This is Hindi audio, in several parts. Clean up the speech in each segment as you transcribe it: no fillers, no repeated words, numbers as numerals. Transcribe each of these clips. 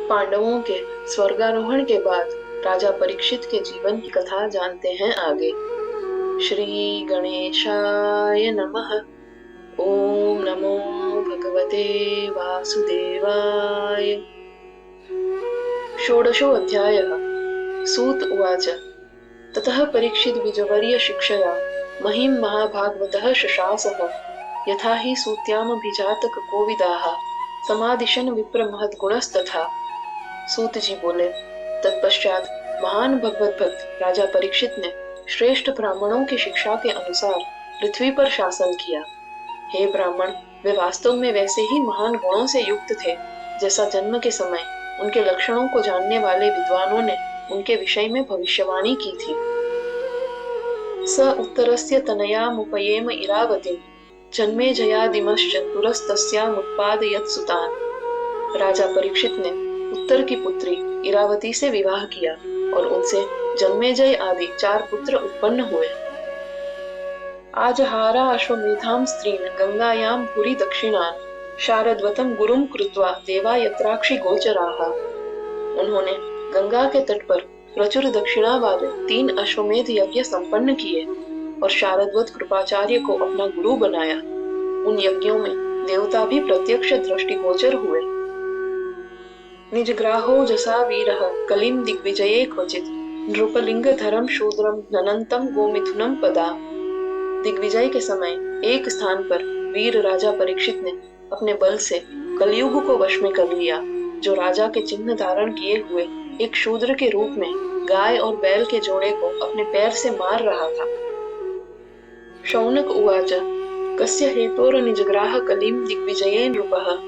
पांडवों के स्वर्गारोहण के बाद राजा परीक्षित के जीवन की कथा जानते हैं आगे। श्री गणेशाय नमः। ओम नमो भगवते वासुदेवाय। षोडशो अध्यायः। सूत उवाच ततः परीक्षित विजवर्य शिक्षया महिं महाभागवतः शशासः यथा हि सूत्यामभिजातक कोविदाः समादिशन विप्र महद्गुणस्तथा। सूत जी बोले, तत्पश्चात महान भगवत भक्त राजा परीक्षित ने श्रेष्ठ ब्राह्मणों की शिक्षा के अनुसार पृथ्वी पर शासन किया। हे ब्राह्मण, वे वास्तव में वैसे ही महान गुणों से युक्त थे जैसा जन्म के समय उनके लक्षणों को जानने वाले विद्वानों ने उनके विषय में भविष्यवाणी की थी। स उत्तरस्य तनयामुपयेम इरावतीं जन्मेजयादिमश्चतुरस्तस्यामुत्पादयत् सुतान्। राजा परीक्षित ने उत्तर की पुत्री इरावती से विवाह किया और उनसे जन्मेजय आदि 4 पुत्र उत्पन्न हुए। आजहारा अश्वमेधां स्त्रीन् गंगायां भूरि दक्षिणान् शारद्वतं गुरुं कृत्वा देवा यत्राक्षि गोचराः। उन्होंने गंगा के तट पर प्रचुर दक्षिणा वाले 3 अश्वमेध यज्ञ संपन्न किए और शारद्वत कृपाचार्य को अपना गुरु बनाया। उन यज्ञों में देवता भी प्रत्यक्ष दृष्टिगोचर हुए। निजग्राहो जसा वीरः कलिं दिग्विजये क्वचित् नृपलिंगधरं शूद्रं ननन्तं गोमिथुनं पदा। दिग्विजय के समय एक स्थान पर वीर राजा परीक्षित ने अपने बल से कलयुग को वश में कर लिया, जो राजा के चिन्ह धारण किए हुए एक शूद्र के रूप में गाय और बैल के जोड़े को अपने पैर से मार रहा था। शौनक उवाच कस्य हेतोर्निजग्राह कलिं दिग्विजये नृपः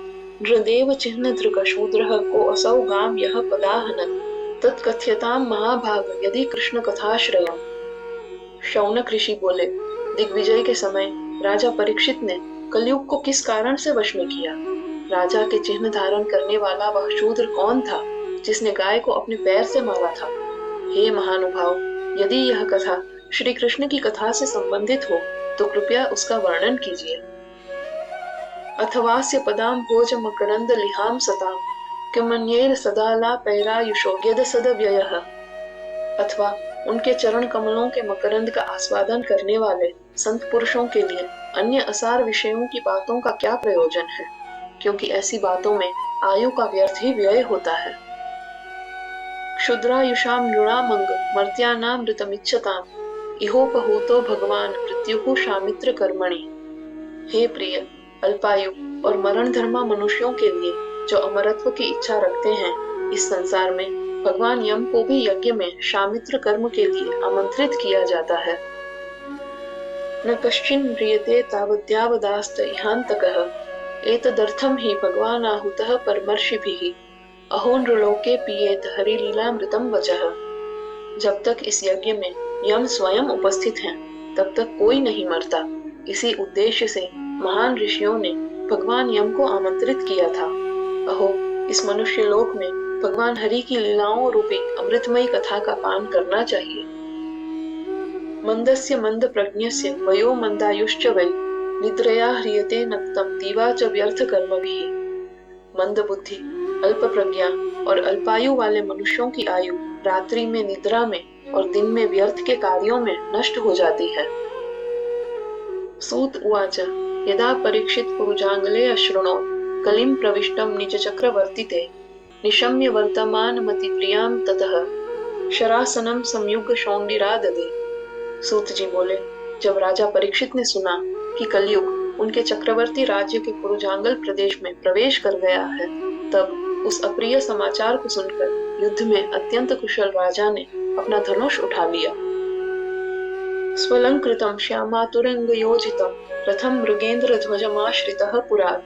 नृदेव चिह्नधृक शूद्रः को असौ गाम यः पदाहनत् तत्कथ्यतां महाभाग यदि कृष्ण कथाश्रयम्। शौनक ऋषि बोले, दिग्विजय के समय राजा परीक्षित ने कलयुग को किस कारण से वश में किया? राजा के चिन्ह धारण करने वाला वह शूद्र कौन था जिसने गाय को अपने पैर से मारा था? हे महानुभाव, यदि यह कथा श्री कृष्ण की कथा से संबंधित हो तो कृपया उसका वर्णन कीजिए। अथवास्य पदां भोज मकरंद लिहां सतां किमन्येर सदाला पैरायुषो यद सदव्ययः। अथवा उनके चरण कमलों के मकरंद का आस्वादन करने वाले संत पुरुषों के लिए अन्य असार विषयों की बातों का क्या प्रयोजन है, क्योंकि ऐसी बातों में आयु का व्यर्थ ही व्यय होता है। क्षुद्रायुषां नृणामंग मर्त्यानामृतमिच्छताम् इहोपहूतो भगवान मृत्युः शामित्र कर्मणि। हे प्रिय, अल्पायु और मरण धर्मा मनुष्यों के लिए जो अमरत्व की इच्छा रखते हैं, इस संसार में भगवान यम को भी यज्ञ में शामित्र कर्म के लिए आमंत्रित किया जाता है। न कश्चिन् म्रियते तावद्यावदास्त इहान्तकः एतदर्थं हि भगवान् आहुतः परमर्षिभिः अहो नृलोके पियेत हरिलीलामृतं वचः। जब तक इस यज्ञ में यम स्वयं उपस्थित हैं, तब तक कोई नहीं मरता। इसी उद्देश्य से महान ऋषियों ने भगवान यम को आमंत्रित किया था। अहो, इस मनुष्य लोक में भगवान हरि की लीलाओं रूपी अमृतमयी कथा का पान करना चाहिए। मंदस्य मंद प्रज्ञस्य वयो मंदायुश्च वै निद्रया ह्रियते नक्तं दीवा च व्यर्थ कर्मभिः। मंद बुद्धि, अल्प प्रज्ञा और अल्पायु वाले मनुष्यों की आयु रात्रि में निद्रा में और दिन में व्यर्थ के कार्यों में नष्ट हो जाती है। सूत उवाच यदा परीक्षित पुरुजांगले अश्रुणो कलिं प्रविष्टं निज चक्रवर्तिते निशम्य वर्तमानमति प्रियां ततः शरासनं संयुग शौंडिराददे। सूत जी बोले, जब राजा परीक्षित ने सुना कि कलयुग उनके चक्रवर्ती राज्य के पुरुजांगल प्रदेश में प्रवेश कर गया है, तब उस अप्रिय समाचार को सुनकर युद्ध में अत्यंत कुशल राजा ने अपना धनुष उठा लिया। स्वलंकृतं श्यामातुरंगयोजितं रथं मृगेन्द्र ध्वजमाश्रितः पुरात्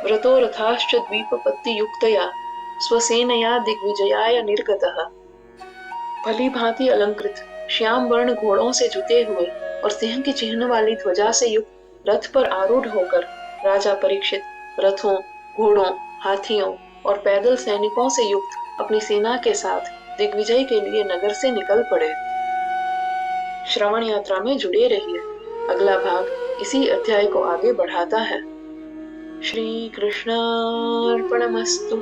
व्रतो रथाश्च द्वीपपत्तियुक्तया स्वसेनया दिग्विजयाय निर्गतः। भली भांति अलंकृत श्याम वर्ण घोड़ों से जुते हुए और सिंह की चिन्ह वाली ध्वजा से युक्त रथ पर आरूढ़ होकर राजा परीक्षित रथों, घोड़ों, हाथियों और पैदल सैनिकों से युक्त अपनी सेना के साथ दिग्विजय के लिए नगर से निकल पड़े। श्रवण यात्रा में जुड़े रहिए। अगला भाग इसी अध्याय को आगे बढ़ाता है। श्री कृष्णार्पणमस्तु।